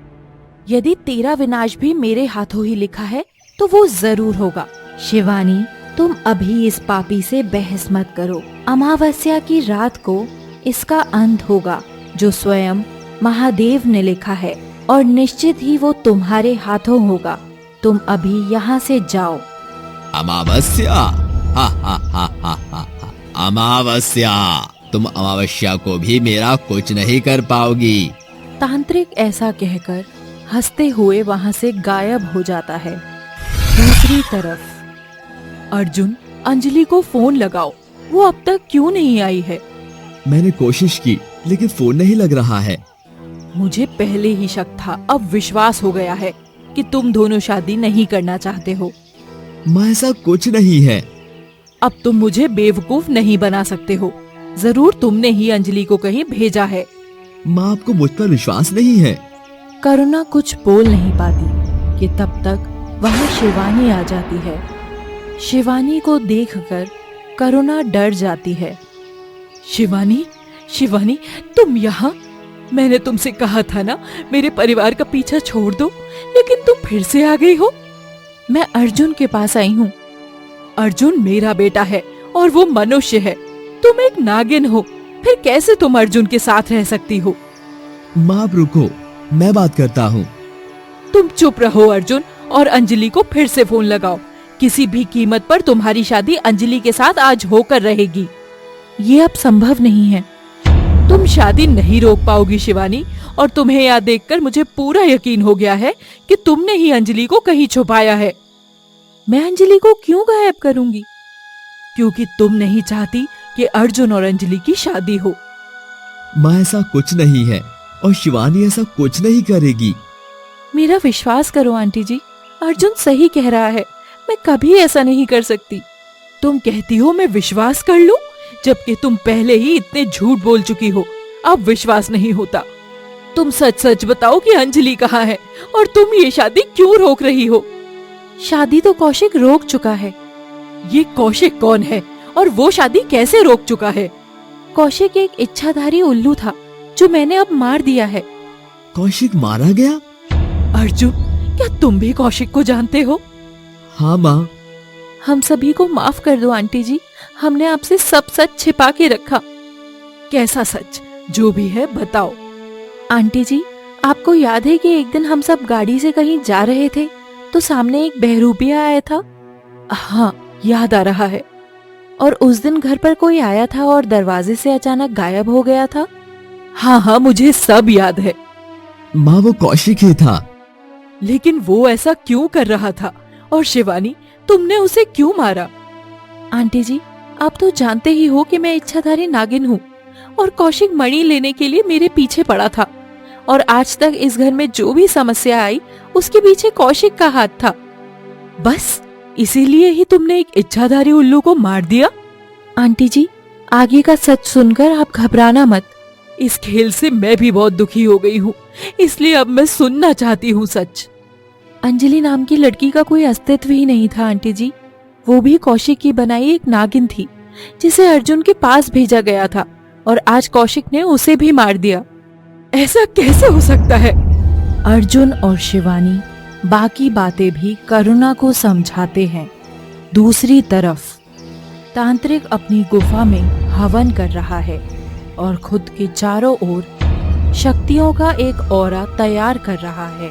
यदि तेरा विनाश भी मेरे हाथों ही लिखा है तो वो जरूर होगा। शिवानी, तुम अभी इस पापी से बहस मत करो। अमावस्या की रात को इसका अंत होगा, जो स्वयं महादेव ने लिखा है, और निश्चित ही वो तुम्हारे हाथों होगा। तुम अभी यहाँ से जाओ। अमावस्या? हा हा हा हा हा। अमावस्या? तुम अमावस्या को भी मेरा कुछ नहीं कर पाओगी। तांत्रिक ऐसा कहकर हंसते हुए वहाँ से गायब हो जाता है। दूसरी तरफ अर्जुन, अंजलि को फोन लगाओ, वो अब तक क्यों नहीं आई है? मैंने कोशिश की, लेकिन फोन नहीं लग रहा है। मुझे पहले ही शक था, अब विश्वास हो गया है कि तुम दोनों शादी नहीं करना चाहते हो। माँ, ऐसा कुछ नहीं है। अब तुम मुझे बेवकूफ नहीं बना सकते हो। जरूर तुमने ही अंजलि को कहीं भेजा है। माँ, आपको मुझ पर विश्वास नहीं है। करुणा कुछ बोल नहीं पाती कि तब तक वहाँ शिवानी आ जाती है। शिवानी को देखकर करुणा डर जाती है। शिवानी, शिवानी, तुम यहाँ? मैंने तुमसे कहा था ना मेरे परिवार का पीछा छोड़ दो, लेकिन तुम फिर से आ गई हो। मैं अर्जुन के पास आई हूँ। अर्जुन मेरा बेटा है और वो मनुष्य है। तुम एक नागिन हो, फिर कैसे तुम अर्जुन के साथ रह सकती हो? माँ, आप रुको, मैं बात करता हूँ। तुम चुप रहो अर्जुन, और अंजलि को फिर से फोन लगाओ। किसी भी कीमत पर तुम्हारी शादी अंजलि के साथ आज होकर रहेगी। ये अब संभव नहीं है। तुम शादी नहीं रोक पाओगी शिवानी, और तुम्हें यह देखकर मुझे पूरा यकीन हो गया है कि तुमने ही अंजलि को कहीं छुपाया है। मैं अंजलि को क्यों गायब करूंगी? क्योंकि तुम नहीं चाहती कि अर्जुन और अंजलि की शादी हो। माँ, ऐसा कुछ नहीं है और शिवानी ऐसा कुछ नहीं करेगी। मेरा विश्वास करो आंटी जी, अर्जुन सही कह रहा है। मैं कभी ऐसा नहीं कर सकती। तुम कहती हो मैं विश्वास कर लूं, जबकि तुम पहले ही इतने झूठ बोल चुकी हो। अब विश्वास नहीं होता। तुम सच सच बताओ कि अंजलि कहाँ है और तुम ये शादी क्यों रोक रही हो? शादी तो कौशिक रोक चुका है। ये कौशिक कौन है और वो शादी कैसे रोक चुका है? कौशिक एक इच्छाधारी उल्लू था जो मैंने अब मार दिया है। कौशिक मारा गया? अर्जुन, क्या तुम भी कौशिक को जानते हो? हाँ माँ। हम सभी को माफ कर दो आंटी जी, हमने आपसे सब सच छिपा के रखा। कैसा सच? जो भी है बताओ। आंटी जी, आपको याद है कि एक दिन हम सब गाड़ी से कहीं जा रहे थे तो सामने एक बहरूपिया आया था? हाँ, याद आ रहा है। और उस दिन घर पर कोई आया था और दरवाजे से अचानक गायब हो गया था। हाँ हाँ, मुझे सब याद है। माँ, वो कौशिक ही था। लेकिन वो ऐसा क्यों कर रहा था? और शिवानी, तुमने उसे क्यों मारा? आंटी जी, आप तो जानते ही हो कि मैं इच्छाधारी नागिन हूँ और कौशिक मणि लेने के लिए मेरे पीछे पड़ा था और आज तक इस घर में जो भी समस्या आई उसके पीछे कौशिक का हाथ था। बस इसीलिए ही तुमने एक इच्छाधारी उल्लू को मार दिया? आंटी जी, आगे का सच सुनकर आप घबराना मत। इस खेल से मैं भी बहुत दुखी हो गई हूँ, इसलिए अब मैं सुनना चाहती हूँ सच। अंजलि नाम की लड़की का कोई अस्तित्व ही नहीं था आंटी जी। वो भी कौशिक की बनाई एक नागिन थी जिसे अर्जुन के पास भेजा गया था और आज कौशिक ने उसे भी मार दिया। ऐसा कैसे हो सकता है? अर्जुन और शिवानी बाकी बातें भी करुणा को समझाते हैं। दूसरी तरफ तांत्रिक अपनी गुफा में हवन कर रहा है और खुद के चारों ओर शक्तियों का एक ऑरा तैयार कर रहा है।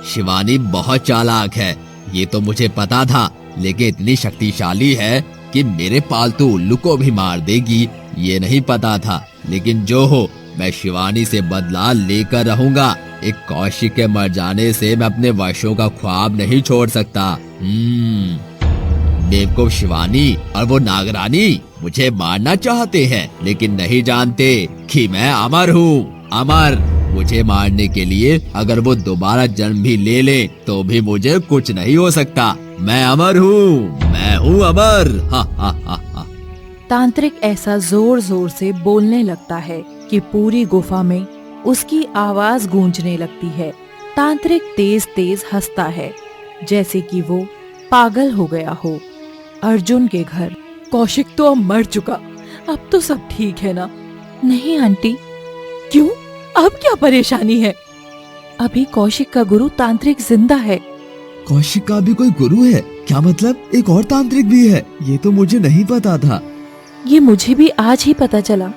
शिवानी बहुत चालाक है, ये तो मुझे पता था, लेकिन इतनी शक्तिशाली है कि मेरे पालतू उल्लू को भी मार देगी ये नहीं पता था। लेकिन जो हो, मैं शिवानी से बदला लेकर रहूंगा। एक कौशिक के मर जाने से मैं अपने वर्षों का ख्वाब नहीं छोड़ सकता। बेवकूफ शिवानी और वो नागरानी मुझे मारना चाहते हैं, लेकिन नहीं जानते कि मैं अमर हूँ। अमर, मुझे मारने के लिए अगर वो दोबारा जन्म भी ले ले तो भी मुझे कुछ नहीं हो सकता। मैं अमर हूँ, मैं हूँ अमर। हा हा हा हा। तांत्रिक ऐसा जोर जोर से बोलने लगता है कि पूरी गुफा में उसकी आवाज गूंजने लगती है। तांत्रिक तेज तेज हंसता है जैसे कि वो पागल हो गया हो। अर्जुन के घर। कौशिक तो अब मर चुका, अब तो सब ठीक है ना? नहीं आंटी। क्यों? अब क्या परेशानी है? अभी कौशिक का गुरु तांत्रिक जिंदा है। कौशिक का भी कोई गुरु है? क्या मतलब एक और तांत्रिक भी है? ये तो मुझे नहीं पता था। ये मुझे भी आज ही पता चला।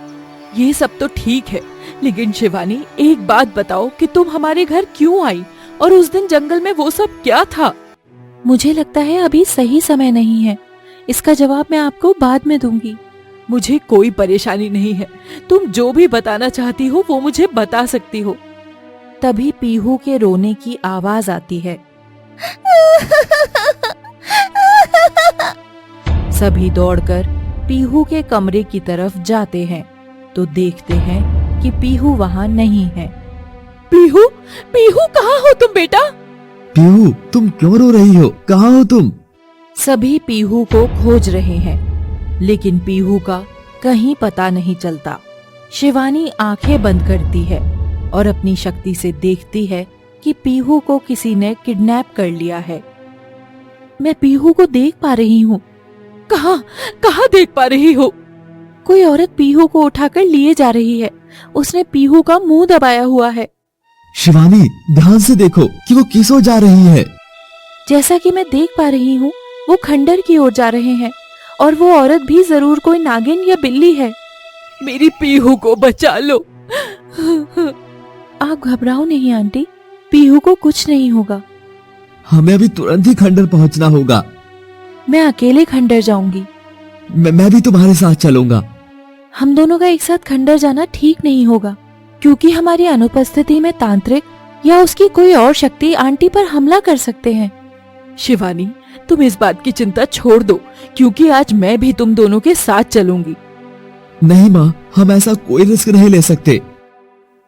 ये सब तो ठीक है, लेकिन शिवानी एक बात बताओ कि तुम हमारे घर क्यों आई और उस दिन जंगल में वो सब क्या था? मुझे लगता है अभी सही समय नहीं है। इसका जवाब मैं आपको बाद में दूंगी। मुझे कोई परेशानी नहीं है, तुम जो भी बताना चाहती हो वो मुझे बता सकती हो। तभी पीहू के रोने की आवाज आती है। सभी दौड़कर पीहू के कमरे की तरफ जाते हैं तो देखते हैं कि पीहू वहाँ नहीं है। पीहू, पीहू कहाँ हो तुम बेटा? पीहू, तुम क्यों रो रही हो? कहाँ हो तुम? सभी पीहू को खोज रहे हैं लेकिन पीहू का कहीं पता नहीं चलता। शिवानी आंखें बंद करती है और अपनी शक्ति से देखती है कि पीहू को किसी ने किडनैप कर लिया है। मैं पीहू को देख पा रही हूँ। कहाँ कहाँ देख पा रही हो? कोई औरत पीहू को उठाकर लिए जा रही है। उसने पीहू का मुंह दबाया हुआ है। शिवानी, ध्यान से देखो कि वो किस ओर जा रही है। जैसा कि मैं देख पा रही हूँ वो खंडर की ओर जा रहे हैं और वो औरत भी जरूर कोई नागिन या बिल्ली है। मेरी पीहू को बचा लो। आप घबराओ नहीं आंटी, पीहू को कुछ नहीं होगा। हमें अभी तुरंत ही खंडर पहुंचना होगा। मैं अकेले खंडर जाऊंगी। मैं भी तुम्हारे साथ चलूंगा। हम दोनों का एक साथ खंडर जाना ठीक नहीं होगा क्योंकि हमारी अनुपस्थिति में तांत्रिक या उसकी कोई और शक्ति आंटी पर हमला कर सकते हैं। शिवानी, तुम इस बात की चिंता छोड़ दो क्योंकि आज मैं भी तुम दोनों के साथ चलूंगी। नहीं माँ, हम ऐसा कोई रिस्क नहीं ले सकते।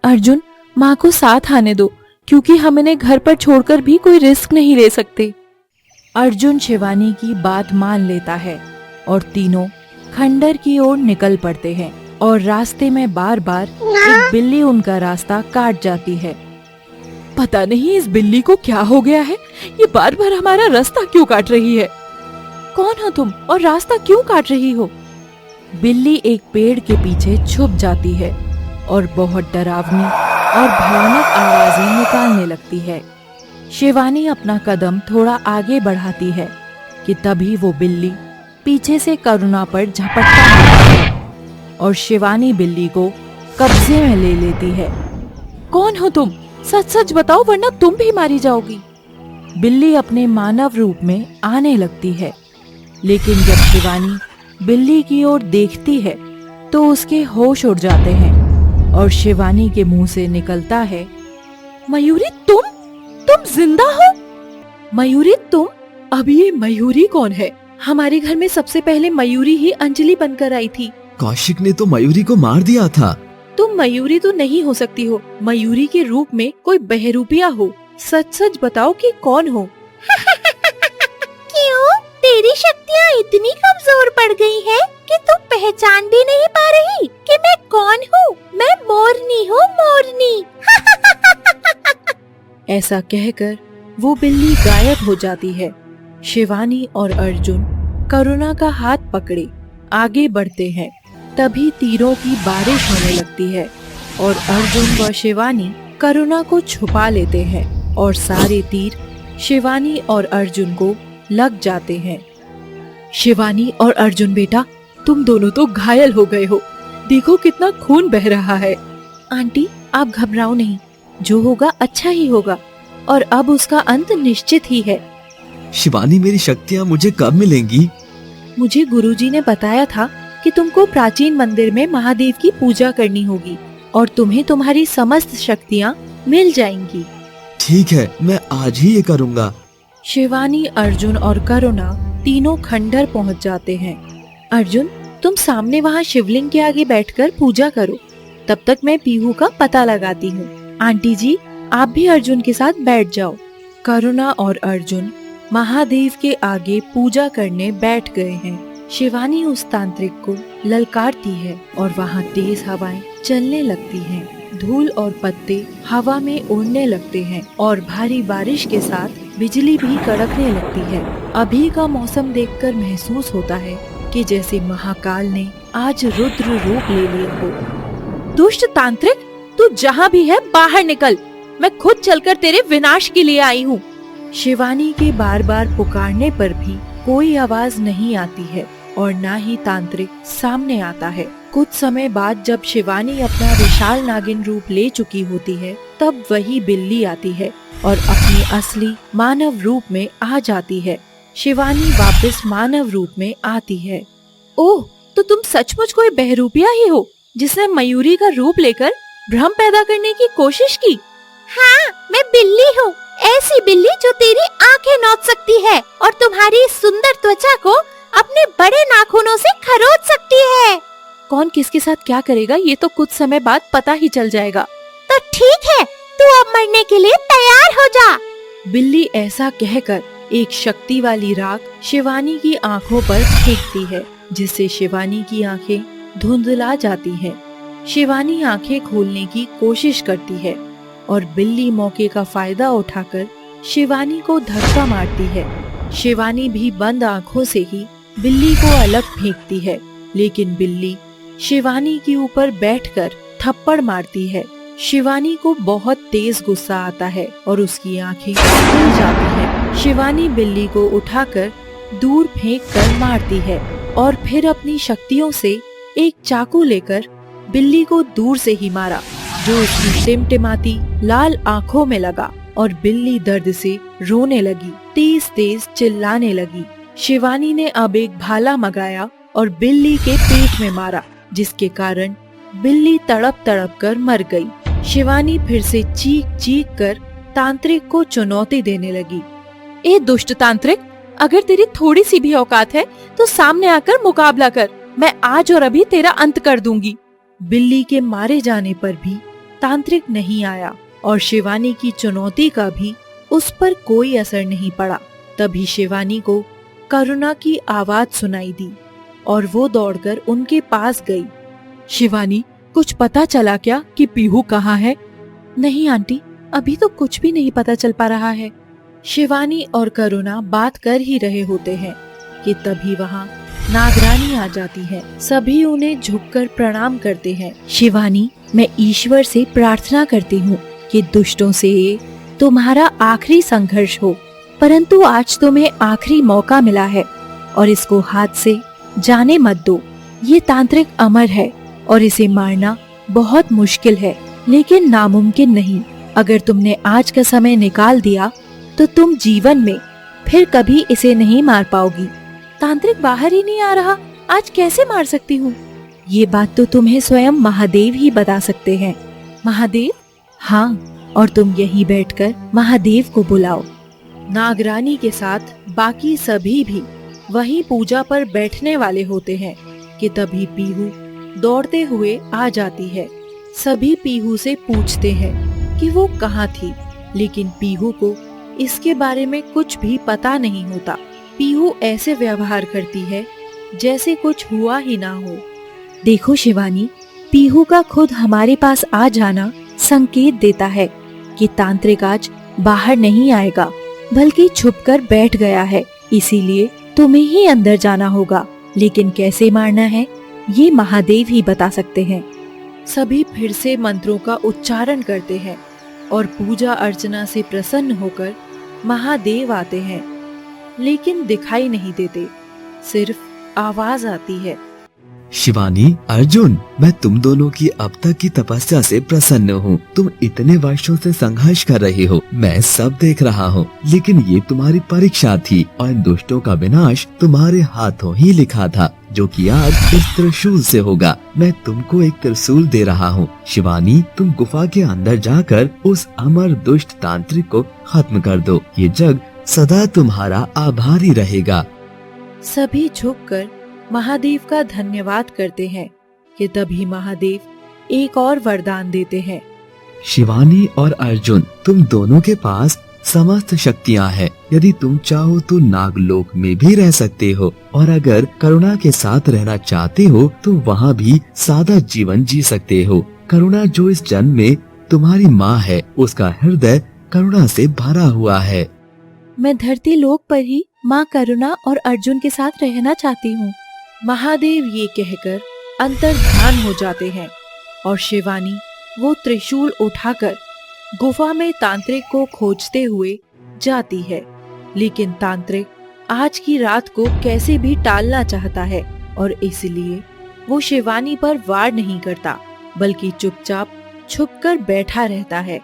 अर्जुन, माँ को साथ आने दो क्योंकि हम इन्हें घर पर छोड़कर भी कोई रिस्क नहीं ले सकते। अर्जुन शिवानी की बात मान लेता है और तीनों खंडर की ओर निकल पड़ते हैं और रास्ते में बार बार एक बिल्ली उनका रास्ता काट जाती है। पता नहीं इस बिल्ली को क्या हो गया है, ये बार बार हमारा रास्ता क्यों काट रही है? कौन हो तुम और रास्ता क्यों काट रही हो? बिल्ली एक पेड़ के पीछे छुप जाती है और बहुत डरावनी और भयानक आवाजें निकालने लगती है। शिवानी अपना कदम थोड़ा आगे बढ़ाती है कि तभी वो बिल्ली पीछे से करुणा पर झपट्टा मारती है और शिवानी बिल्ली को कब्जे में ले लेती है। कौन हो तुम? सच सच बताओ वरना तुम भी मारी जाओगी। बिल्ली अपने मानव रूप में आने लगती है, लेकिन जब शिवानी बिल्ली की ओर देखती है तो उसके होश उड़ जाते हैं और शिवानी के मुंह से निकलता है, मयूरी तुम जिंदा हो? मयूरी तुम? अभी ये मयूरी कौन है? हमारे घर में सबसे पहले मयूरी ही अंजलि बनकर आई थी। कौशिक ने तो मयूरी को मार दिया था। तुम मयूरी तो नहीं हो सकती हो। मयूरी के रूप में कोई बहरूपिया हो। सच सच बताओ कि कौन हो? क्यों? तेरी शक्तियाँ इतनी कमजोर पड़ गई हैं कि तू पहचान भी नहीं पा रही कि मैं कौन हूँ? मैं मोरनी हूँ, मोरनी। ऐसा कहकर वो बिल्ली गायब हो जाती है। शिवानी और अर्जुन करुणा का हाथ पकड़े आगे बढ़ते हैं। तभी तीरों की बारिश होने लगती है और अर्जुन व शिवानी करुणा को छुपा लेते हैं और सारे तीर शिवानी और अर्जुन को लग जाते हैं। शिवानी और अर्जुन बेटा, तुम दोनों तो घायल हो गए हो। देखो कितना खून बह रहा है। आंटी आप घबराओ नहीं, जो होगा अच्छा ही होगा और अब उसका अंत निश्चित ही है। शिवानी, मेरी शक्तियाँ मुझे कब मिलेंगी? मुझे गुरुजी ने बताया था कि तुमको प्राचीन मंदिर में महादेव की पूजा करनी होगी और तुम्हें तुम्हारी समस्त शक्तियाँ मिल जाएंगी। ठीक है, मैं आज ही ये करूँगा। शिवानी, अर्जुन और करुणा तीनों खंडहर पहुंच जाते हैं। अर्जुन, तुम सामने वहाँ शिवलिंग के आगे बैठकर पूजा करो, तब तक मैं पीहू का पता लगाती हूँ। आंटी जी, आप भी अर्जुन के साथ बैठ जाओ। करुणा और अर्जुन महादेव के आगे पूजा करने बैठ गए हैं। शिवानी उस तांत्रिक को ललकारती है और वहाँ तेज हवाएं चलने लगती हैं। धूल और पत्ते हवा में उड़ने लगते हैं और भारी बारिश के साथ बिजली भी कड़कने लगती है। अभी का मौसम देखकर महसूस होता है कि जैसे महाकाल ने आज रुद्र रूप ले लिया हो। दुष्ट तांत्रिक, तू जहाँ भी है बाहर निकल। मैं खुद चलकर तेरे विनाश के लिए आई हूँ। शिवानी के बार बार पुकारने पर भी कोई आवाज नहीं आती है और न ही तांत्रिक सामने आता है। कुछ समय बाद जब शिवानी अपना विशाल नागिन रूप ले चुकी होती है, तब वही बिल्ली आती है और अपनी असली मानव रूप में आ जाती है। शिवानी वापस मानव रूप में आती है। ओह, तो तुम सचमुच कोई बहरूपिया ही हो जिसने मयूरी का रूप लेकर भ्रम पैदा करने की कोशिश की। हाँ, मैं बिल्ली हूँ, ऐसी बिल्ली जो तेरी आंखें नोच सकती है और तुम्हारी सुंदर त्वचा को अपने बड़े नाखूनों से खरोच सकती है। कौन किसके साथ क्या करेगा ये तो कुछ समय बाद पता ही चल जाएगा। तो ठीक है, तू अब मरने के लिए तैयार हो जा। बिल्ली ऐसा कहकर एक शक्ति वाली राख शिवानी की आंखों पर फेंकती है, जिससे शिवानी की आंखें धुंधला जाती हैं। शिवानी आंखें खोलने की कोशिश करती है और बिल्ली मौके का फायदा उठाकर शिवानी को धक्का मारती है। शिवानी भी बंद आंखों से ही बिल्ली को अलग फेंकती है, लेकिन बिल्ली शिवानी के ऊपर बैठकर थप्पड़ मारती है। शिवानी को बहुत तेज गुस्सा आता है और उसकी आंखें खुल जाती हैं। शिवानी बिल्ली को उठाकर दूर फेंक कर मारती है और फिर अपनी शक्तियों से एक चाकू लेकर बिल्ली को दूर से ही मारा, जो उसकी टिमटिमाती लाल आंखों में लगा और बिल्ली दर्द से रोने लगी, तेज तेज चिल्लाने लगी। शिवानी ने अब एक भाला मंगाया और बिल्ली के पेट में मारा, जिसके कारण बिल्ली तड़प तड़प कर मर गई। शिवानी फिर से चीख चीख कर तांत्रिक को चुनौती देने लगी। ए दुष्ट तांत्रिक, अगर तेरी थोड़ी सी भी औकात है तो सामने आकर मुकाबला कर। मैं आज और अभी तेरा अंत कर दूंगी। बिल्ली के मारे जाने पर भी तांत्रिक नहीं आया और शिवानी की चुनौती का भी उस पर कोई असर नहीं पड़ा। तभी शिवानी को करुणा की आवाज सुनाई दी और वो दौड़कर उनके पास गई। शिवानी, कुछ पता चला क्या कि पीहू कहाँ है? नहीं आंटी, अभी तो कुछ भी नहीं पता चल पा रहा है। शिवानी और करुणा बात कर ही रहे होते हैं कि तभी वहाँ नागरानी आ जाती है। सभी उन्हें झुककर प्रणाम करते हैं। शिवानी, मैं ईश्वर से प्रार्थना करती हूँ कि दुष्टों से तुम्हारा आखिरी संघर्ष हो परंतु आज तुम्हें आखिरी मौका मिला है और इसको हाथ से जाने मत दो। ये तांत्रिक अमर है और इसे मारना बहुत मुश्किल है, लेकिन नामुमकिन नहीं। अगर तुमने आज का समय निकाल दिया तो तुम जीवन में फिर कभी इसे नहीं मार पाओगी। तांत्रिक बाहर ही नहीं आ रहा, आज कैसे मार सकती हूँ? ये बात तो तुम्हें स्वयं महादेव ही बता सकते हैं। महादेव? हाँ, और तुम यहीं बैठकर महादेव को बुलाओ। नागरानी के साथ बाकी सभी भी वहीं पूजा पर बैठने वाले होते हैं कि तभी पीहू दौड़ते हुए आ जाती है। सभी पीहू से पूछते हैं कि वो कहाँ थी, लेकिन पीहू को इसके बारे में कुछ भी पता नहीं होता। पीहू ऐसे व्यवहार करती है जैसे कुछ हुआ ही ना हो। देखो शिवानी, पीहू का खुद हमारे पास आ जाना संकेत देता है कि तांत्रिक आज बाहर नहीं आएगा, बल्कि छुपकर बैठ गया है। इसीलिए तुम्हें ही अंदर जाना होगा, लेकिन कैसे मारना है ये महादेव ही बता सकते हैं। सभी फिर से मंत्रों का उच्चारण करते हैं और पूजा अर्चना से प्रसन्न होकर महादेव आते हैं, लेकिन दिखाई नहीं देते, सिर्फ आवाज आती है। शिवानी, अर्जुन, मैं तुम दोनों की अब तक की तपस्या से प्रसन्न हूँ। तुम इतने वर्षों से संघर्ष कर रहे हो, मैं सब देख रहा हूँ, लेकिन ये तुम्हारी परीक्षा थी और इन दुष्टों का विनाश तुम्हारे हाथों ही लिखा था, जो कि आज इस त्रिशूल से होगा। मैं तुमको एक त्रिशूल दे रहा हूँ। शिवानी, तुम गुफा के अंदर जाकर उस अमर दुष्ट तांत्रिक को खत्म कर दो। ये जग सदा तुम्हारा आभारी रहेगा। सभी झुककर महादेव का धन्यवाद करते हैं कि तभी महादेव एक और वरदान देते हैं। शिवानी और अर्जुन, तुम दोनों के पास समस्त शक्तियाँ हैं। यदि तुम चाहो तो नागलोक में भी रह सकते हो, और अगर करुणा के साथ रहना चाहते हो तो वहाँ भी सादा जीवन जी सकते हो। करुणा जो इस जन्म में तुम्हारी माँ है, उसका हृदय करुणा से भरा हुआ है। मैं धरती लोक पर ही माँ करुणा और अर्जुन के साथ रहना चाहती हूँ। महादेव ये कहकर अंतर्ध्यान हो जाते हैं और शिवानी वो त्रिशूल उठाकर गुफा में तांत्रिक को खोजते हुए जाती है। लेकिन तांत्रिक आज की रात को कैसे भी टालना चाहता है और इसलिए वो शिवानी पर वार नहीं करता, बल्कि चुपचाप छुपकर बैठा रहता है।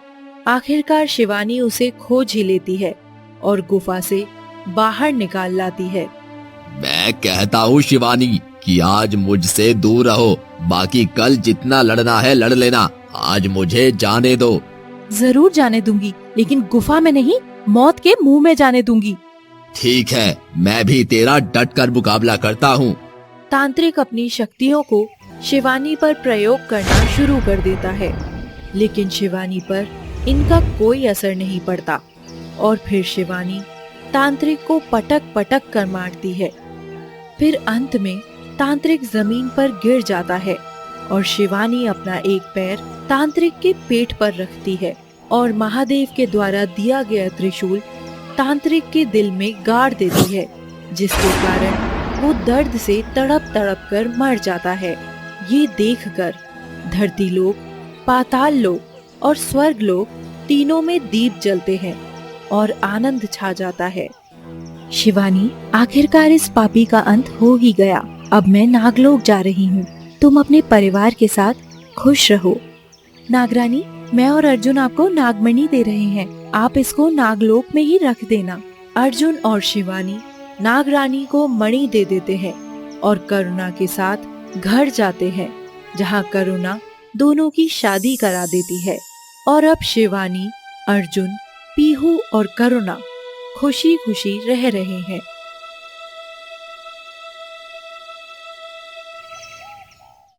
आखिरकार शिवानी उसे खोज ही लेती है और गुफा से बाहर निकाल लाती है। मैं कहता हूँ शिवानी कि आज मुझसे दूर रहो, बाकी कल जितना लड़ना है लड़ लेना, आज मुझे जाने दो। जरूर जाने दूंगी, लेकिन गुफा में नहीं, मौत के मुंह में जाने दूंगी। ठीक है, मैं भी तेरा डट कर मुकाबला करता हूँ। तांत्रिक अपनी शक्तियों को शिवानी पर प्रयोग करना शुरू कर देता है, लेकिन शिवानी पर इनका कोई असर नहीं पड़ता और फिर शिवानी तांत्रिक को पटक पटक कर मारती है। फिर अंत में तांत्रिक जमीन पर गिर जाता है और शिवानी अपना एक पैर तांत्रिक के पेट पर रखती है और महादेव के द्वारा दिया गया त्रिशूल तांत्रिक के दिल में गाड़ देती है, जिसके कारण वो दर्द से तड़प तड़प कर मर जाता है। ये देखकर धरती लोक, पाताल लोक और स्वर्ग लोक तीनों में दीप जलते हैं और आनंद छा जाता है। शिवानी, आखिरकार इस पापी का अंत हो ही गया। अब मैं नागलोक जा रही हूँ, तुम अपने परिवार के साथ खुश रहो। नागरानी, मैं और अर्जुन आपको नागमणि दे रहे हैं, आप इसको नागलोक में ही रख देना। अर्जुन और शिवानी नागरानी को मणि दे देते हैं और करुणा के साथ घर जाते हैं, जहाँ करुणा दोनों की शादी करा देती है। और अब शिवानी, अर्जुन, पीहू और करुणा खुशी खुशी रह रहे हैं।